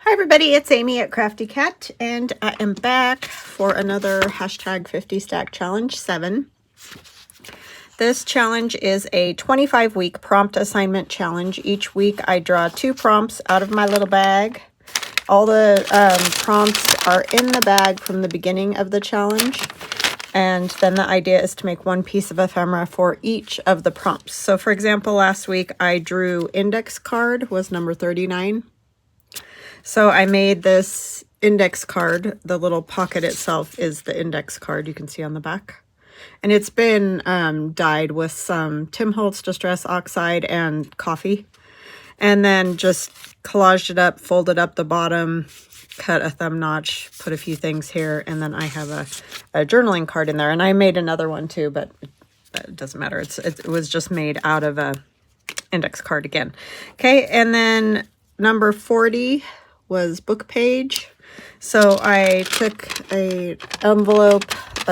Hi everybody, it's Amy at Crafty Cat, and I am back for another hashtag 50 stack challenge 7. This challenge is a 25-week prompt assignment challenge. Each week I draw 2 prompts out of my little bag. All the prompts are in the bag from the beginning of the challenge, and then the idea is to make one piece of ephemera for each of the prompts. So for example, last week I drew index card, was number 39. So I made this index card. The little pocket itself is the index card you can see on the back. And it's been dyed with some Tim Holtz Distress Oxide and coffee. And then just collaged it up, folded up the bottom, cut a thumb notch, put a few things here, and then I have a journaling card in there. And I made another one too, but it doesn't matter. It was just made out of a index card again. Okay, and then number 40 was book page. So I took a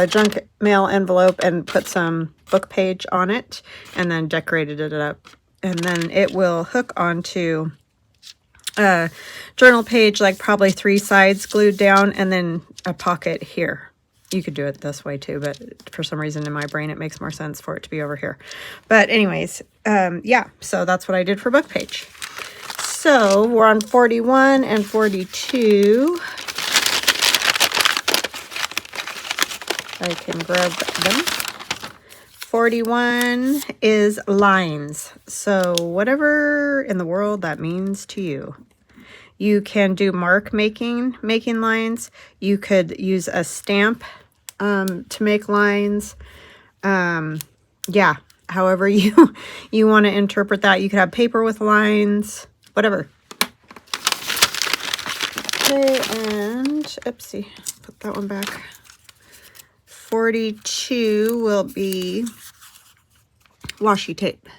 junk mail envelope, and put some book page on it, and then decorated it up. And then it will hook onto a journal page, like probably 3 sides glued down, and then a pocket here. You could do it this way too, but for some reason in my brain it makes more sense for it to be over here. But anyways, yeah, so that's what I did for book page. So we're on 41 and 42. I can grab them. 41 is lines. So whatever in the world that means to you. You can do mark making lines. You could use a stamp to make lines. Yeah, however you want to interpret that. You could have paper with lines. Whatever. Okay, and oopsie, put that one back. 42 will be washi tape.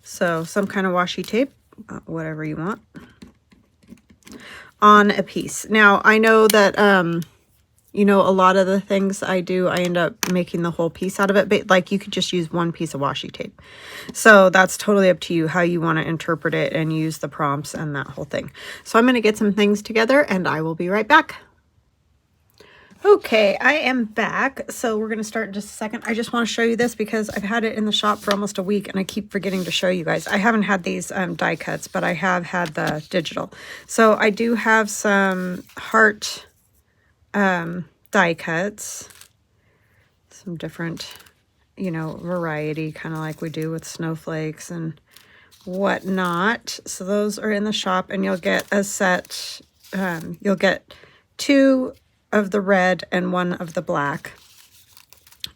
So some kind of washi tape, whatever you want, on a piece. Now I know that you know, a lot of the things I do, I end up making the whole piece out of it, but like you could just use one piece of washi tape. So that's totally up to you how you want to interpret it and use the prompts and that whole thing. So I'm going to get some things together and I will be right back. Okay, I am back. So we're going to start in just a second. I just want to show you this because I've had it in the shop for almost a week and I keep forgetting to show you guys. I haven't had these die cuts, but I have had the digital. So I do have some heart die cuts, some different, you know, variety, kind of like we do with snowflakes and whatnot. So those are in the shop, and you'll get a set, you'll get 2 of the red and 1 of the black,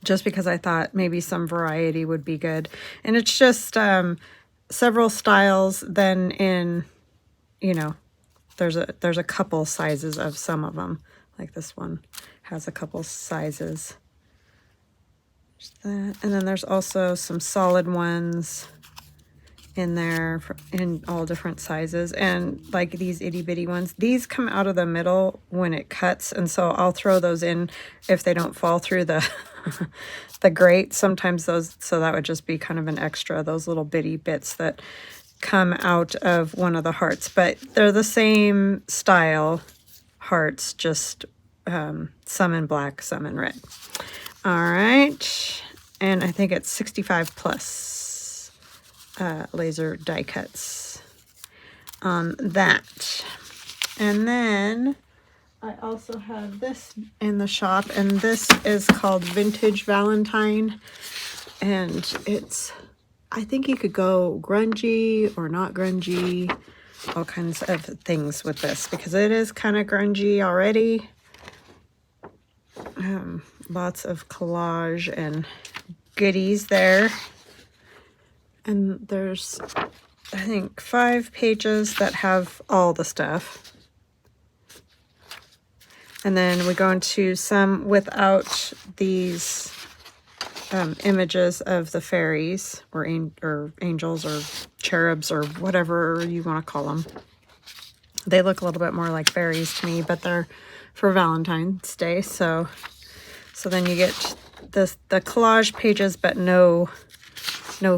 just because I thought maybe some variety would be good. And it's just several styles. Then in, you know, there's a couple sizes of some of them. Like this one has a couple sizes. There's that. And then there's also some solid ones in there in all different sizes. And like these itty bitty ones, these come out of the middle when it cuts. And so I'll throw those in if they don't fall through the the grate. Sometimes those, so that would just be kind of an extra, those little bitty bits that come out of one of the hearts. But they're the same style hearts, just some in black, some in red. All right, and I think it's 65 plus laser die cuts on that. And then I also have this in the shop, and this is called Vintage Valentine, and it's, I think you could go grungy or not grungy, all kinds of things with this because it is kind of grungy already. Lots of collage and goodies there. And there's, I think, 5 pages that have all the stuff. And then we go into some without these images of the fairies or angels or cherubs or whatever you want to call them. They look a little bit more like fairies to me, but they're for Valentine's Day. So then you get the collage pages, but no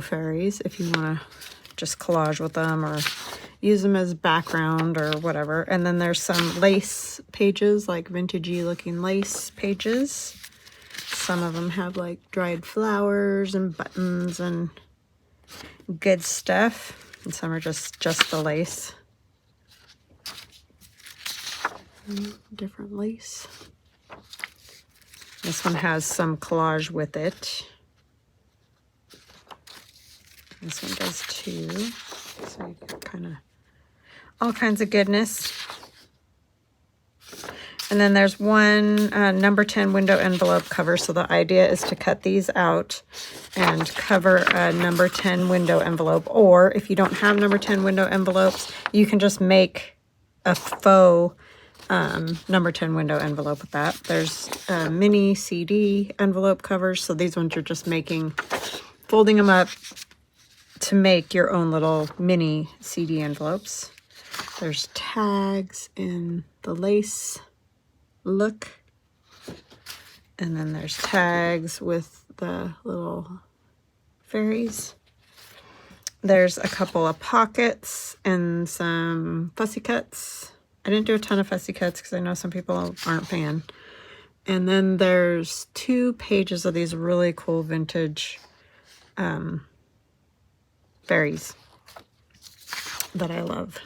fairies if you want to just collage with them, or use them as background or whatever. And then there's some lace pages, like vintagey looking lace pages. Some of them have like dried flowers and buttons and good stuff. And some are just the lace. Different lace. This one has some collage with it. This one does too. So you get kind of all kinds of goodness. And then there's one number 10 window envelope cover. So the idea is to cut these out and cover a number 10 window envelope. Or if you don't have number 10 window envelopes, you can just make a faux number 10 window envelope with that. There's mini CD envelope covers. So these ones you're just making, folding them up to make your own little mini CD envelopes. There's tags in the lace look. And then there's tags with the little fairies. There's a couple of pockets and some fussy cuts. I didn't do a ton of fussy cuts because I know some people aren't a fan. And then there's 2 pages of these really cool vintage fairies that I love.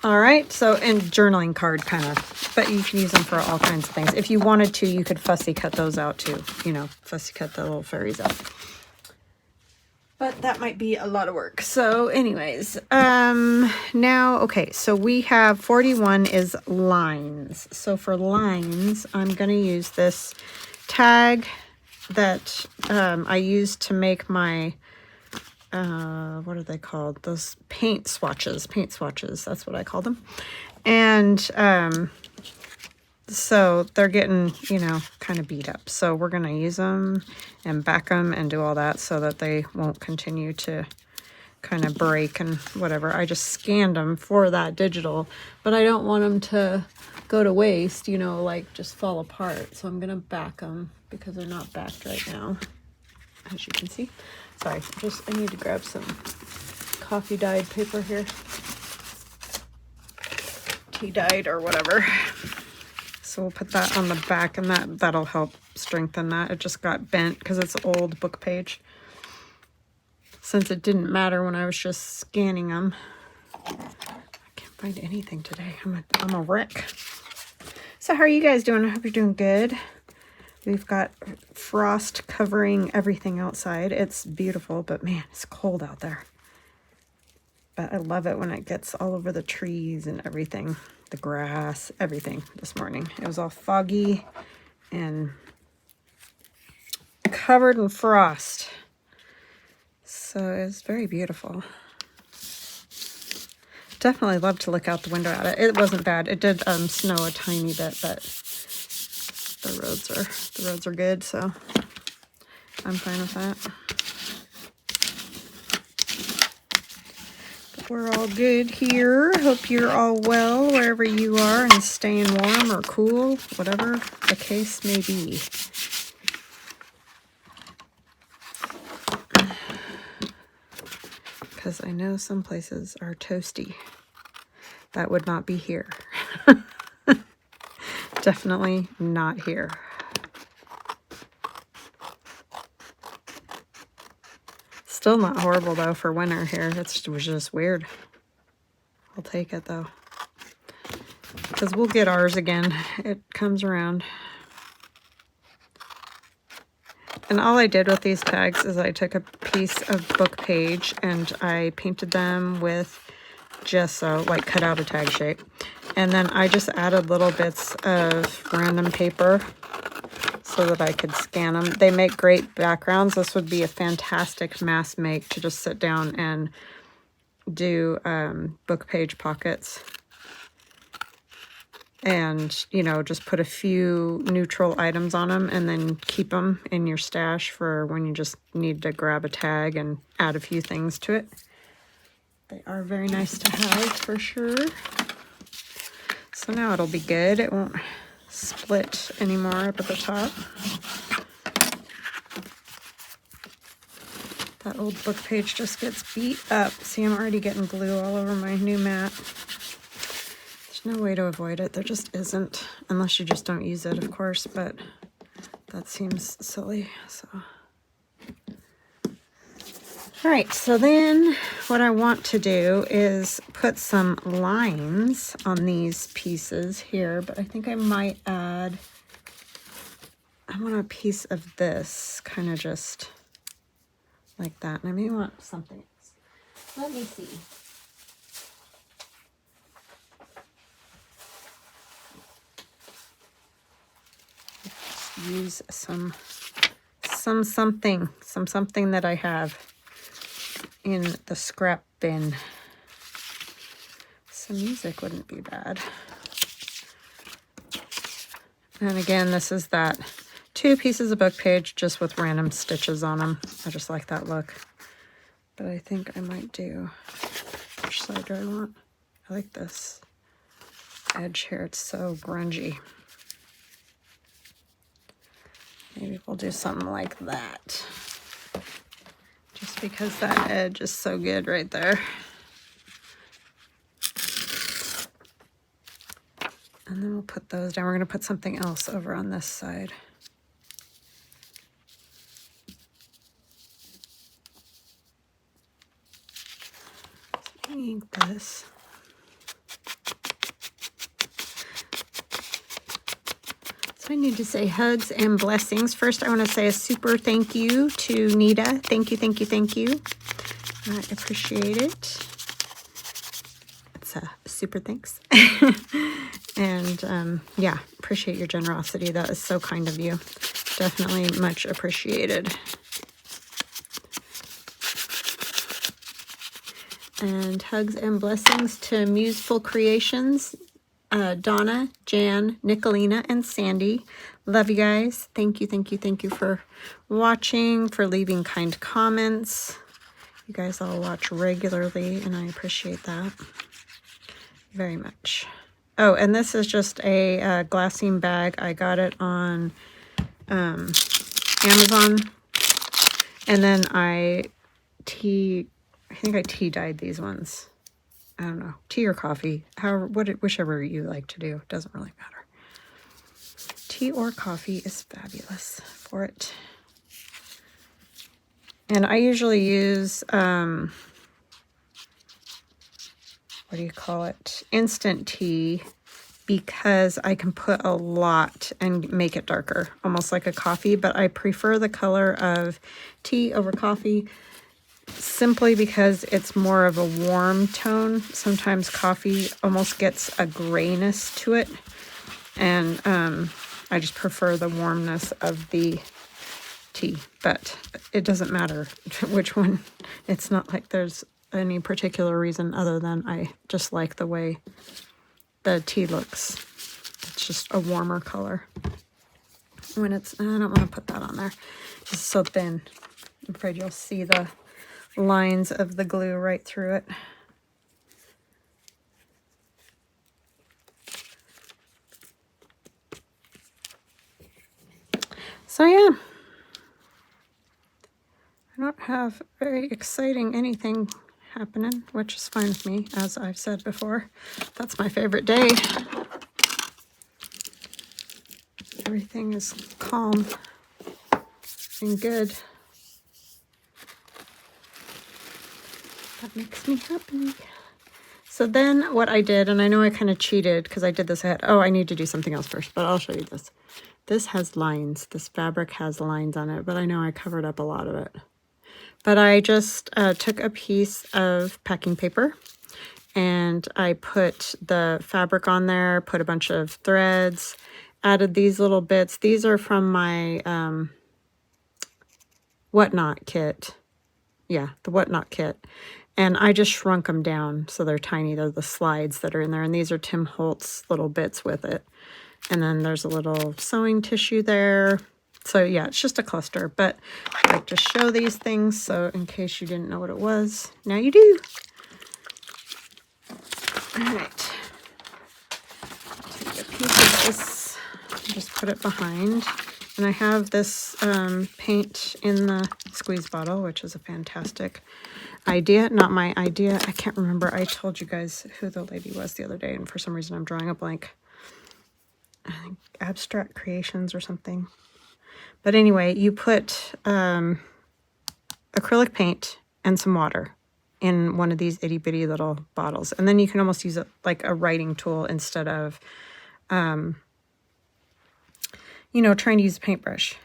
All right, so and journaling card kind of, but you can use them for all kinds of things. If you wanted to, you could fussy cut those out too. You know, fussy cut the little fairies out. But that might be a lot of work. So anyways, now, okay, so we have 41 is lines. So for lines, I'm going to use this tag that I used to make my, what are they called? Those paint swatches, that's what I call them. And so they're getting, you know, kind of beat up. So we're going to use them and back them and do all that so that they won't continue to kind of break and whatever. I just scanned them for that digital, but I don't want them to go to waste, you know, like just fall apart. So I'm going to back them because they're not backed right now, as you can see. Sorry, I need to grab some coffee dyed paper here. Tea dyed or whatever. So we'll put that on the back, and that'll help strengthen that. It just got bent because it's an old book page. Since it didn't matter when I was just scanning them. I can't find anything today. I'm a wreck. So how are you guys doing? I hope you're doing good. We've got frost covering everything outside. It's beautiful, but man, it's cold out there. But I love it when it gets all over the trees and everything. The grass, everything this morning. It was all foggy and covered in frost. So it's very beautiful. Definitely love to look out the window at it. It wasn't bad. It did snow a tiny bit, but the roads are good, so I'm fine with that. We're all good here. Hope you're all well wherever you are and staying warm or cool, whatever the case may be. Because I know some places are toasty. That would not be here. Definitely not here. Still not horrible though for winter here. It was just weird. I'll take it though. Because we'll get ours again. It comes around. And all I did with these tags is I took a piece of book page and I painted them with gesso, like cut out a tag shape. And then I just added little bits of random paper so that I could scan them. They make great backgrounds. This would be a fantastic mass make to just sit down and do book page pockets. And, you know, just put a few neutral items on them and then keep them in your stash for when you just need to grab a tag and add a few things to it. They are very nice to have for sure. So now it'll be good. It won't split anymore up at the top. That old book page just gets beat up. See, I'm already getting glue all over my new mat. There's no way to avoid it. There just isn't, unless you just don't use it, of course, but that seems silly, so. All right, so then what I want to do is put some lines on these pieces here, but I think I might add, I want a piece of this, kind of just like that. And I may want something else. Let me see. Just use something that I have in the scrap bin. Some music wouldn't be bad. And again, this is that 2 pieces of book page just with random stitches on them. I just like that look. But I think I might do, which side do I want? I like this edge here. It's so grungy. Maybe we'll do something like that. Just because that edge is so good right there. And then we'll put those down. We're going to put something else over on this side. Ink this. So I need to say hugs and blessings. First, I want to say a super thank you to Nita. Thank you, thank you, thank you. I appreciate it. It's a super thanks. And yeah, appreciate your generosity. That is so kind of you. Definitely much appreciated. And hugs and blessings to Museful Creations, Donna, Jan, Nicolina, and Sandy. Love you guys. Thank you, thank you, thank you for watching, for leaving kind comments. You guys all watch regularly, and I appreciate that very much. Oh, and this is just a glassine bag. I got it on Amazon, and then I think I tea dyed these ones. I don't know, tea or coffee, whichever you like to do. It doesn't really matter. Tea or coffee is fabulous for it. And I usually use, what do you call it? Instant tea, because I can put a lot and make it darker, almost like a coffee, but I prefer the color of tea over coffee simply because it's more of a warm tone. Sometimes coffee almost gets a grayness to it, and I just prefer the warmness of the tea, but it doesn't matter which one. It's not like there's any particular reason other than I just like the way the tea looks. It's just a warmer color. When it's, I don't want to put that on there. It's so thin. I'm afraid you'll see the lines of the glue right through it. So yeah, I don't have very exciting anything happening, which is fine with me, as I've said before. That's my favorite day. Everything is calm and good. That makes me happy. So then what I did, and I know I kind of cheated because I did this ahead. Oh, I need to do something else first, but I'll show you this. This has lines. This fabric has lines on it, but I know I covered up a lot of it. But I just took a piece of packing paper and I put the fabric on there, put a bunch of threads, added these little bits. These are from my Whatnot kit. Yeah, the Whatnot kit. And I just shrunk them down so they're tiny. They're the slides that are in there. And these are Tim Holtz little bits with it. And then there's a little sewing tissue there. So yeah, it's just a cluster. But I like to show these things, so in case you didn't know what it was, now you do. All right. Take a piece of this and just put it behind. And I have this paint in the squeeze bottle, which is a fantastic idea. Not my idea. I can't remember. I told you guys who the lady was the other day, and for some reason I'm drawing a blank. I think Abstract Creations or something. But anyway, you put acrylic paint and some water in one of these itty bitty little bottles. And then you can almost use it like a writing tool instead of, you know, trying to use a paintbrush.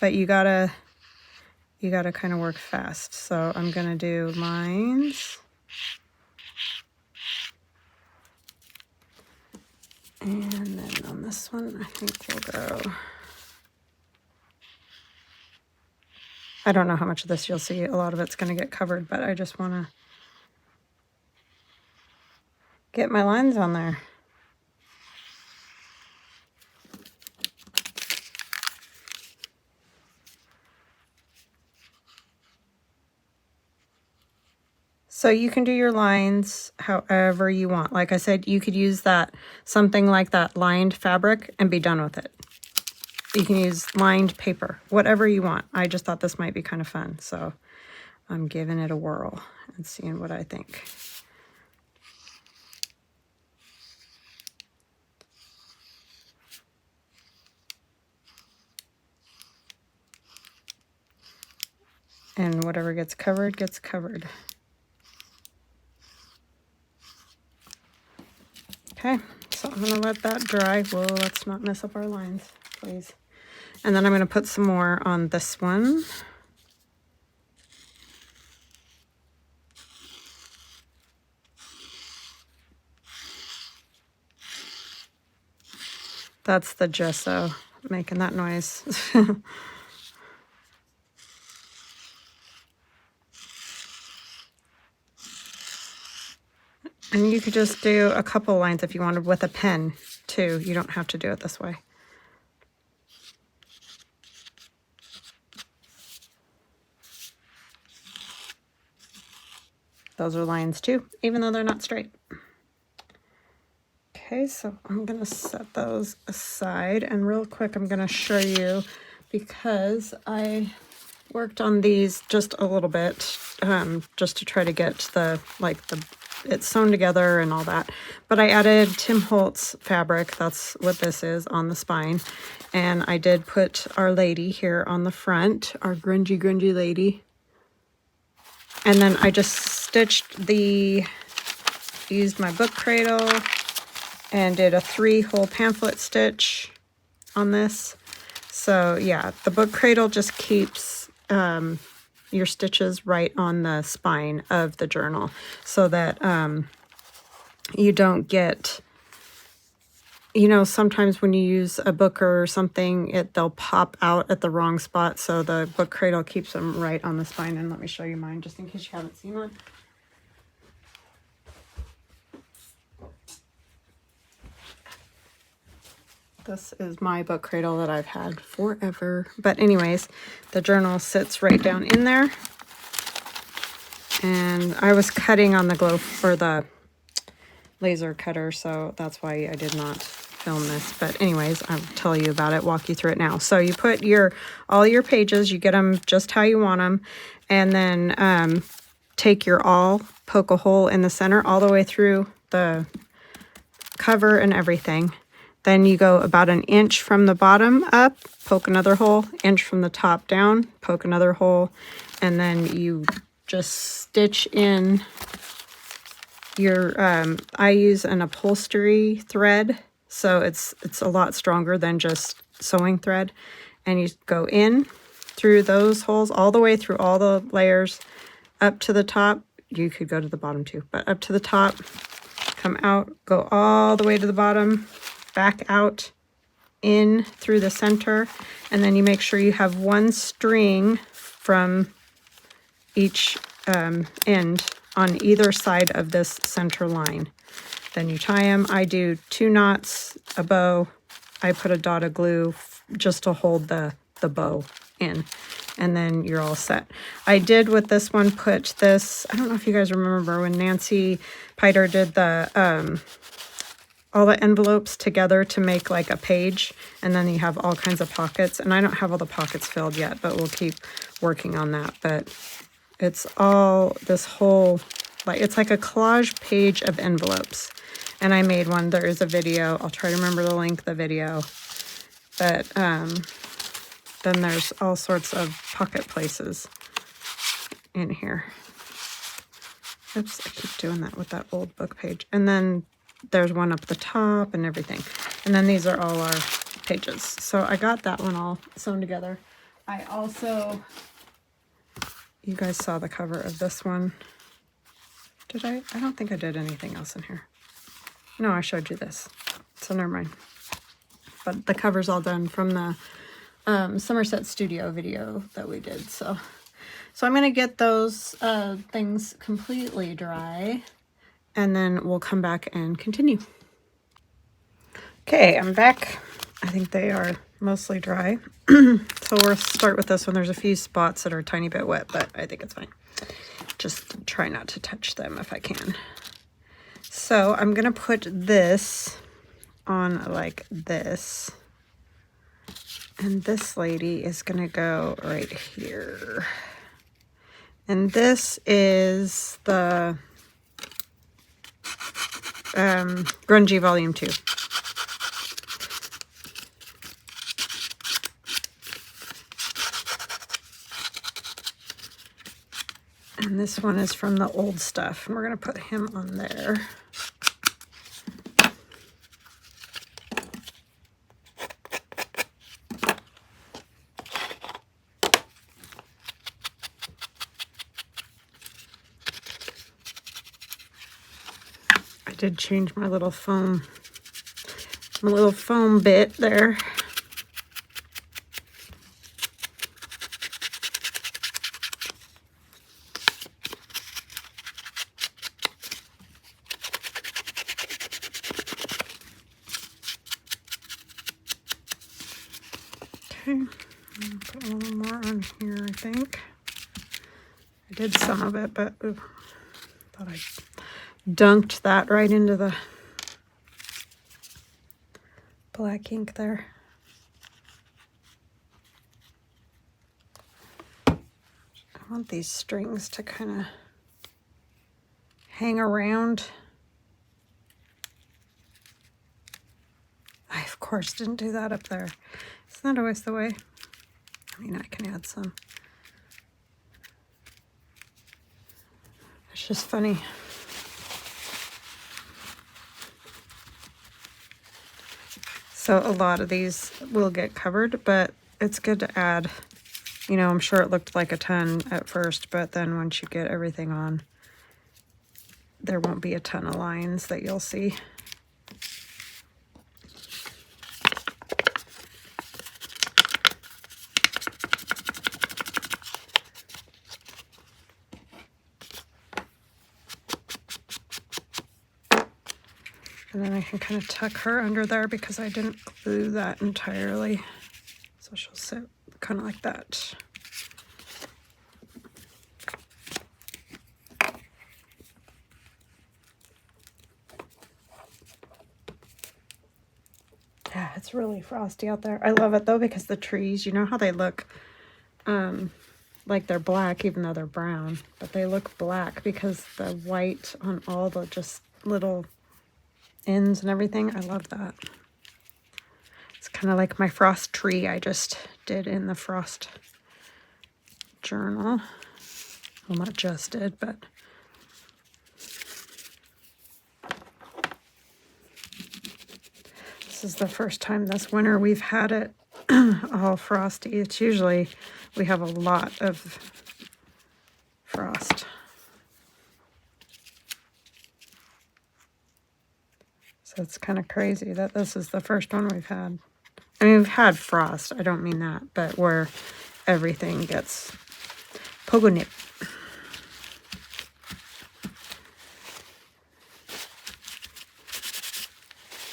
But you gotta kind of work fast. So I'm gonna do lines. And then on this one, I think we'll go, I don't know how much of this you'll see. A lot of it's going to get covered, but I just want to get my lines on there. So you can do your lines however you want. Like I said, you could use that, something like that lined fabric and be done with it. You can use lined paper, whatever you want. I just thought this might be kind of fun, so I'm giving it a whirl and seeing what I think. And whatever gets covered, gets covered. Okay, so I'm going to let that dry. Whoa, let's not mess up our lines, please. And then I'm going to put some more on this one. That's the gesso making that noise. And you could just do a couple lines if you wanted with a pen too. You don't have to do it this way. Those are lines too, even though they're not straight. Okay, so I'm gonna set those aside, and real quick I'm gonna show you, because I worked on these just a little bit, just to try to get it's sewn together and all that. But I added Tim Holtz fabric, that's what this is, on the spine. And I did put Our Lady here on the front, our grungy lady. And then I just stitched used my book cradle and did a 3-hole pamphlet stitch on this. So yeah, the book cradle just keeps your stitches right on the spine of the journal, so that you don't get, you know, sometimes when you use a book or something, they'll pop out at the wrong spot. So the book cradle keeps them right on the spine. And let me show you mine, just in case you haven't seen one. This is my book cradle that I've had forever. But anyways, the journal sits right down in there. And I was cutting on the the laser cutter, so that's why I did not film this. But anyways, I'll tell you about it, walk you through it now. So you put all your pages, you get them just how you want them. And then take your awl, poke a hole in the center all the way through the cover and everything. Then you go about 1 inch from the bottom up, poke another hole, inch from the top down, poke another hole, and then you just stitch in your, I use an upholstery thread, so it's a lot stronger than just sewing thread. And you go in through those holes, all the way through all the layers, up to the top. You could go to the bottom too, but up to the top, come out, go all the way to the bottom, back out, in through the center, and then you make sure you have 1 string from each end on either side of this center line. Then you tie them. I do 2 knots, a bow. I put a dot of glue just to hold the bow in, and then you're all set. I did with this one put this, I don't know if you guys remember when Nancy Piter did the all the envelopes together to make like a page, and then you have all kinds of pockets. And I don't have all the pockets filled yet, but we'll keep working on that. But it's all this whole, like, it's like a collage page of envelopes. And I made one. There is a video. I'll try to remember the link of the video. But then there's all sorts of pocket places in here. Oops, I keep doing that with that old book page. And then there's one up the top and everything. And then these are all our pages. So I got that one all sewn together. I also, you guys saw the cover of this one. Did I? I don't think I did anything else in here. No, I showed you this. So never mind. But the cover's all done from the Somerset Studio video that we did. So I'm going to get those things completely dry, and then we'll come back and continue. Okay, I'm back. I think they are mostly dry. So we'll start with this one. There's a few spots that are a tiny bit wet, but I think it's fine. Just try not to touch them if I can. So I'm going to put this on like this. And this lady is going to go right here. And this is the Grungy Vol.2. And this one is from the old stuff. And we're going to put him on there. I did change my little foam bit there. Okay, I'm gonna put a little more on here, I think. I did some of it, but ooh, thought I dunked that right into the black ink there. I want these strings to kind of hang around. I, of course, didn't do that up there. Isn't that always the way? I mean, I can add some. It's just funny. So a lot of these will get covered, but it's good to add. You know, I'm sure it looked like a ton at first, but then once you get everything on, there won't be a ton of lines that you'll see. And then I can kind of tuck her under there because I didn't glue that entirely. So she'll sit kind of like that. Yeah, it's really frosty out there. I love it though because the trees, you know how they look like they're black even though they're brown, but they look black because the white on all the just little ends and everything. I love that. It's kind of like my frost tree I just did in the frost journal. Well, not just did, but this is the first time this winter we've had it all frosty. It's usually we have a lot of frost. So it's kind of crazy that this is the first one we've had. I mean, we've had frost. I don't mean that, but where everything gets pogo nip.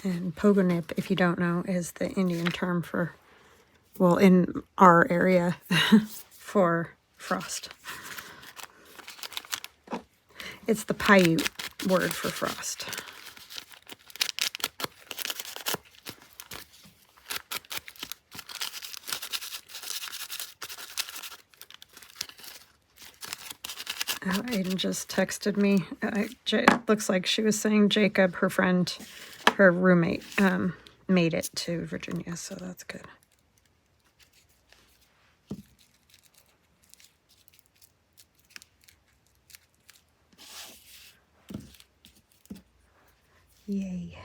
And pogo nip, if you don't know, is the Indian term for, well, in our area, for frost. It's the Paiute word for frost. Aiden just texted me. It looks like she was saying Jacob, her friend, her roommate, made it to Virginia, so that's good. Yay.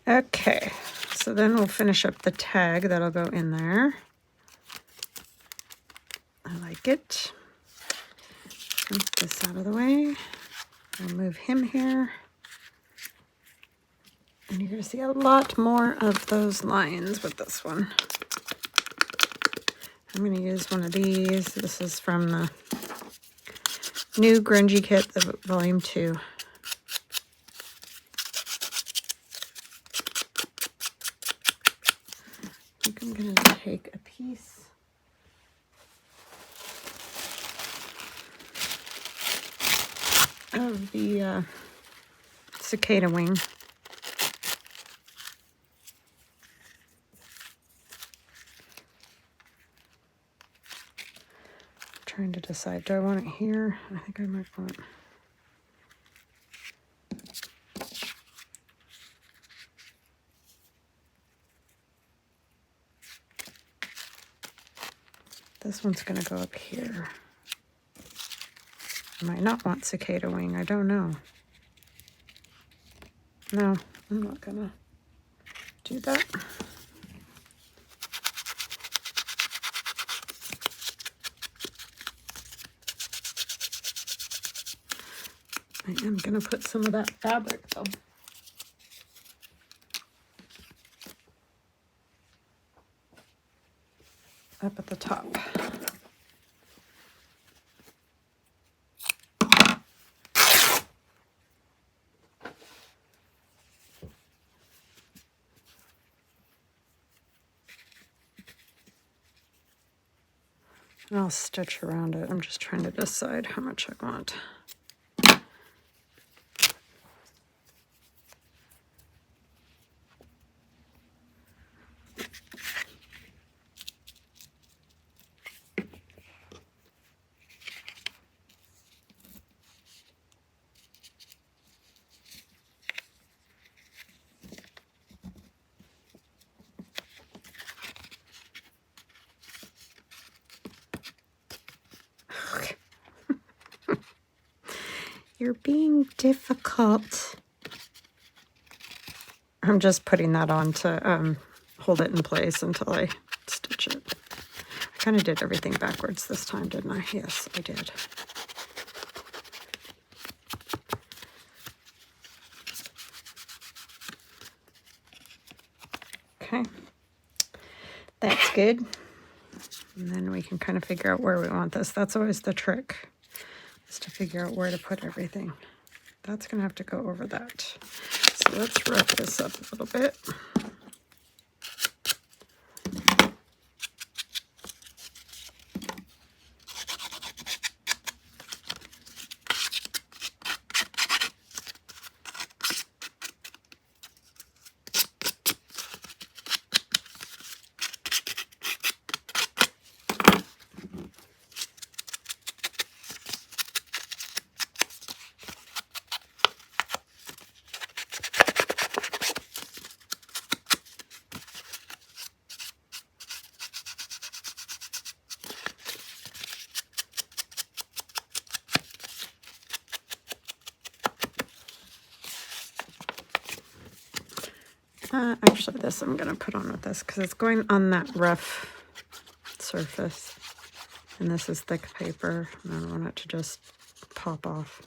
Okay, so then we'll finish up the tag that'll go in there. I like it. Move this out of the way. I'll move him here. And you're going to see a lot more of those lines with this one. I'm going to use one of these. This is from the new Grungy kit, the volume 2. I think I'm going to take a piece of the cicada wing. Trying to decide, do I want it here? I think I might want. This one's going to go up here. I might not want cicada wing, I don't know. No, I'm not going to do that. I am going to put some of that fabric though. Up at the top. And I'll stitch around it. I'm just trying to decide how much I want. You're being difficult. I'm just putting that on to hold it in place until I stitch it. I kind of did everything backwards this time, didn't I? Yes, I did. Okay, that's good. And then we can kind of figure out where we want this. That's always the trick, is to figure out where to put everything. That's going to have to go over that. So let's rough this up a little bit. Actually, this I'm going to put on with this because it's going on that rough surface. And this is thick paper, and I don't want it to just pop off.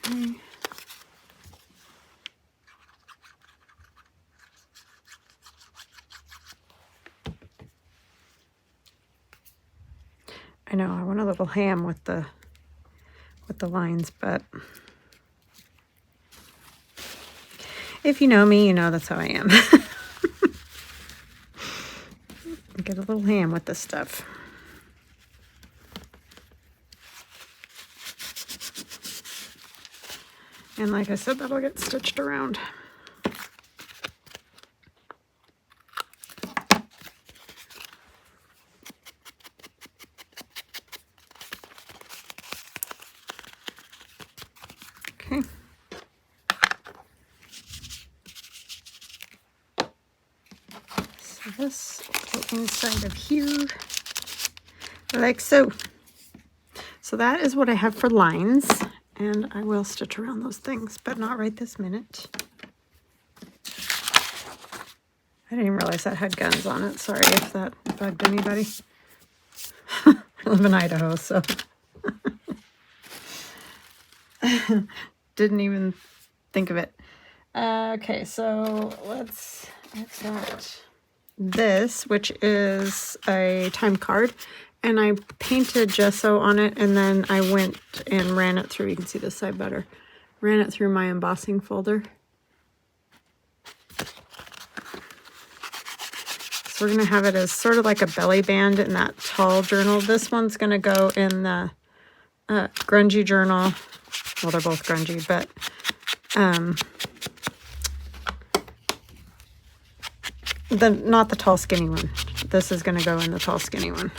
Okay. I know I went a little ham with the lines, but if you know me, you know that's how I am. Get a little ham with this stuff. And like I said, that'll get stitched around. Okay. So this will go inside of here, like so. So that is what I have for lines, and I will stitch around those things, but not right this minute. I didn't even realize that had guns on it. Sorry if that bugged anybody. I live in Idaho, so didn't even think of it. Okay, so let's get this, which is a time card, and I painted gesso on it, and then I went and ran it through. You can see this side better. Ran it through my embossing folder. So we're going to have it as sort of like a belly band in that tall journal. This one's going to go in the grungy journal. Well, they're both grungy, but not the tall skinny one. This is going to go in the tall skinny one.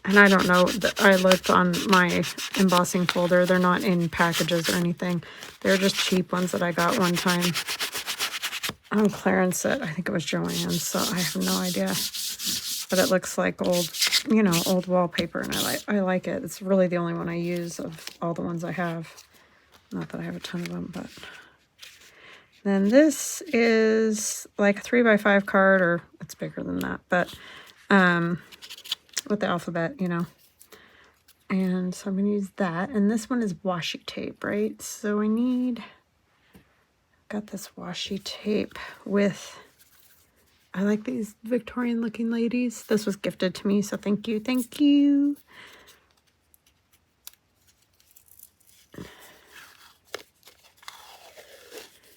And I don't know, I looked on my embossing folder. They're not in packages or anything. They're just cheap ones that I got one time on clearance at, I think it was Joann's, so I have no idea. But it looks like old, you know, old wallpaper, and I like it. It's really the only one I use of all the ones I have. Not that I have a ton of them, but. Then this is like a 3x5 card, or it's bigger than that, but with the alphabet, you know. And so I'm going to use that. And this one is washi tape, right? So I got this washi tape with, I like these Victorian looking ladies. This was gifted to me, so thank you, thank you.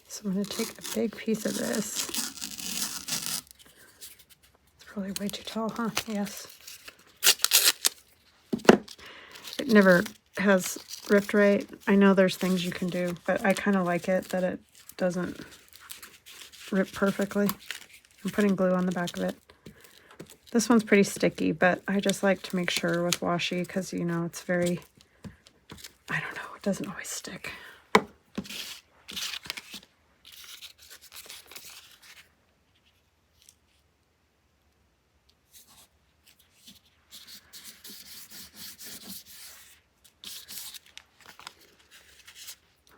So I'm going to take a big piece of this. It's probably way too tall, huh? Yes. It never has ripped right. I know there's things you can do, but I kind of like it that it doesn't rip perfectly. I'm putting glue on the back of it. This one's pretty sticky, but I just like to make sure with washi because, you know, it's very, I don't know, it doesn't always stick.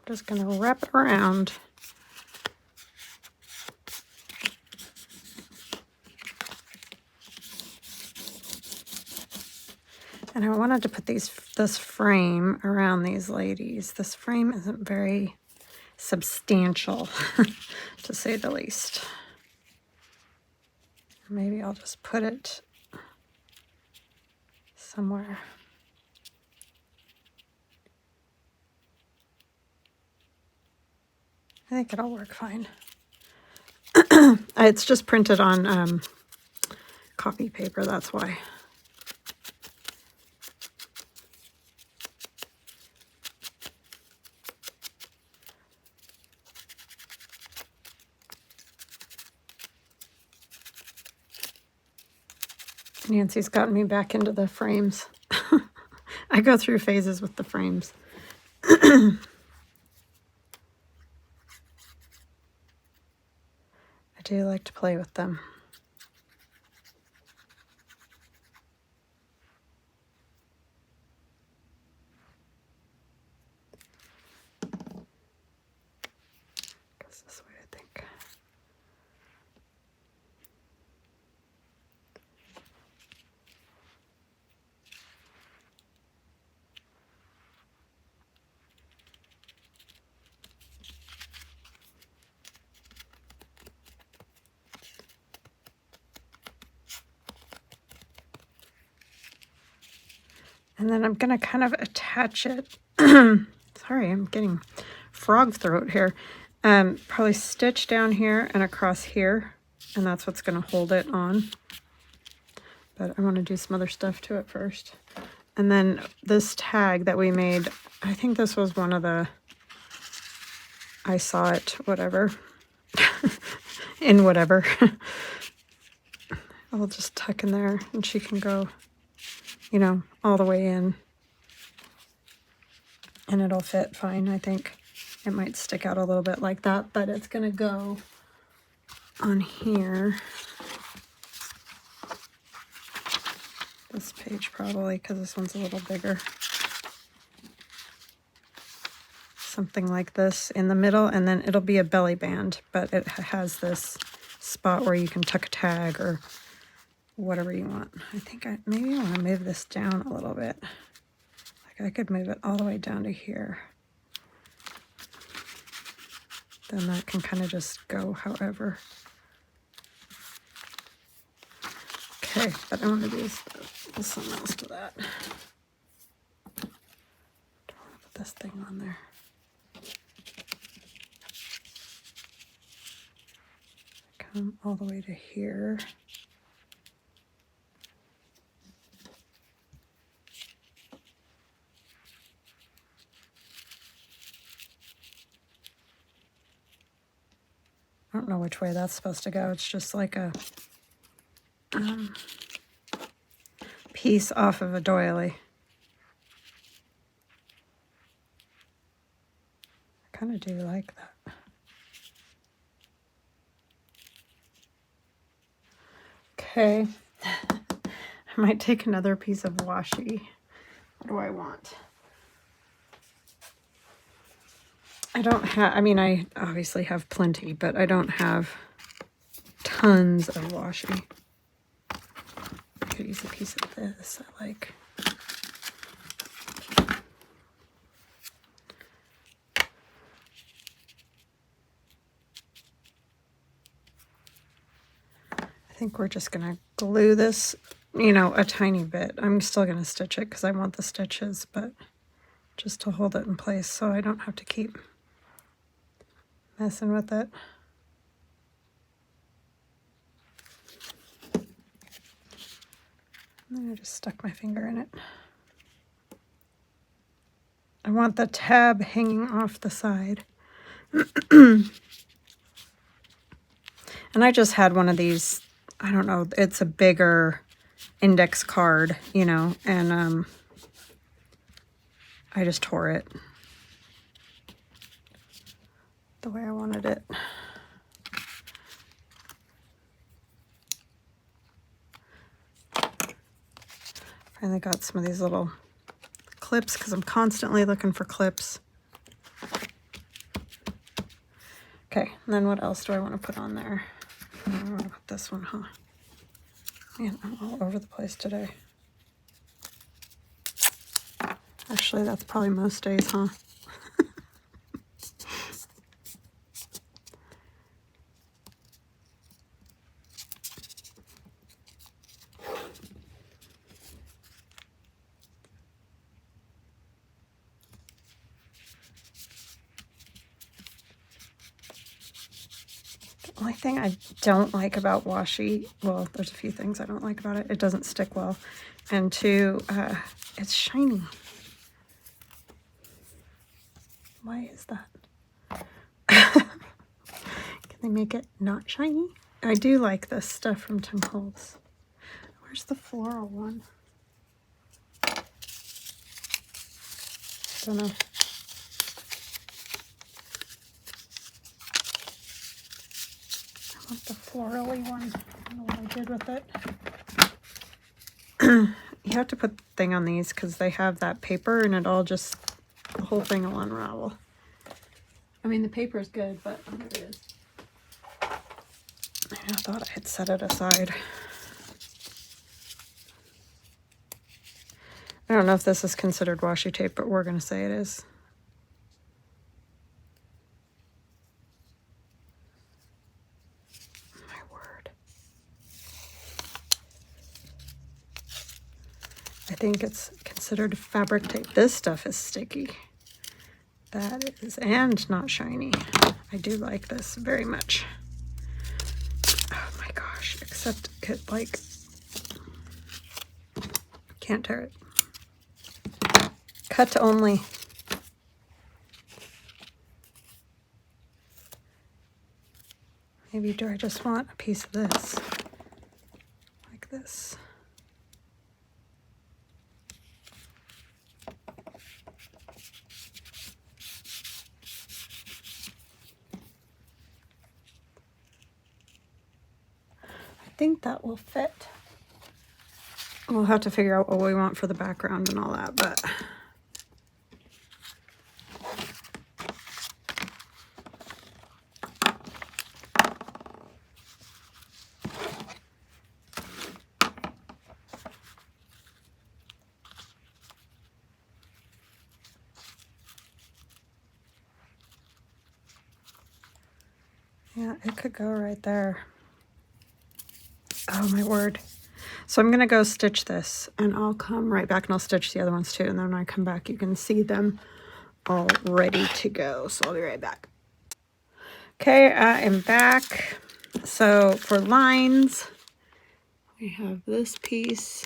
Just going to wrap it around. And I wanted to put this frame around these ladies. This frame isn't very substantial, to say the least. Maybe I'll just put it somewhere. I think it'll work fine. It's just printed on copy paper, that's why. Nancy's gotten me back into the frames. I go through phases with the frames. I do like to play with them. Goes this way, I think. And then I'm going to kind of attach it. Sorry, I'm getting frog throat here. Probably stitch down here and across here. And that's what's going to hold it on. But I want to do some other stuff to it first. And then this tag that we made, I think this was one of the, I saw it, whatever. In whatever. I'll just tuck in there and she can go, you know, all the way in. And it'll fit fine, I think. It might stick out a little bit like that, but it's going to go on here. This page probably, because this one's a little bigger. Something like this in the middle, and then it'll be a belly band, but it has this spot where you can tuck a tag or whatever you want. I think maybe I want to move this down a little bit. Like I could move it all the way down to here. Then that can kind of just go however. Okay, but I want to do something else to that. Don't want to put this thing on there. Come all the way to here. I don't know which way that's supposed to go. It's just like a piece off of a doily. I kind of do like that. Okay. I might take another piece of washi. What do I want? I don't have, I mean, I obviously have plenty, but I don't have tons of washi. I could use a piece of this. I like. I think we're just going to glue this, you know, a tiny bit. I'm still going to stitch it because I want the stitches, but just to hold it in place so I don't have to keep messing with it. And then I just stuck my finger in it. I want the tab hanging off the side. And I just had one of these, I don't know, it's a bigger index card, you know, and I just tore it the way I wanted it. Finally got some of these little clips because I'm constantly looking for clips. Okay, and then what else do I want to put on there? I want to put this one, huh? Man, I'm all over the place today. Actually, that's probably most days, huh? The only thing I don't like about washi, well, there's a few things I don't like about it. It doesn't stick well. And two, it's shiny. Why is that? Can they make it not shiny? I do like this stuff from Tim Holtz. Where's the floral one? Don't know. I want the florally one. I don't know what I did with it. You have to put the thing on these because they have that paper and it all just, the whole thing will unravel. I mean, the paper is good, but there it is. I thought I had set it aside. I don't know if this is considered washi tape, but we're going to say it is. My word. I think it's considered fabric tape. This stuff is sticky. That is, and not shiny. I do like this very much. Oh my gosh, except it like, can't tear it. Cut only. Maybe do I just want a piece of this? Like this. I think that will fit. We'll have to figure out what we want for the background and all that, but yeah, it could go right there. Oh my word. So I'm going to go stitch this, and I'll come right back and I'll stitch the other ones too. And then when I come back, you can see them all ready to go. So I'll be right back. Okay, I am back. So for lines, we have this piece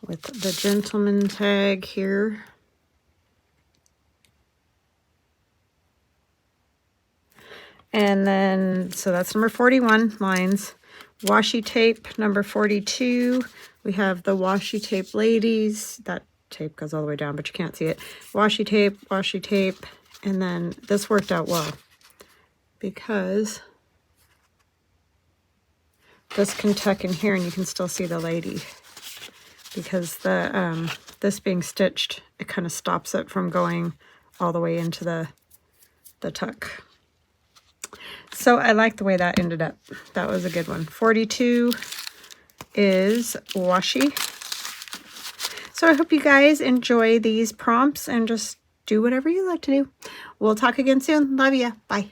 with the gentleman tag here. And then, so that's number 41, lines. Washi tape, number 42. We have the washi tape ladies. That tape goes all the way down, but you can't see it. Washi tape. And then this worked out well because this can tuck in here and you can still see the lady. Because the this being stitched, it kind of stops it from going all the way into the tuck. So I like the way that ended up. That was a good one. 42 is washi. So I hope you guys enjoy these prompts and just do whatever you like to do. We'll talk again soon. Love ya. Bye.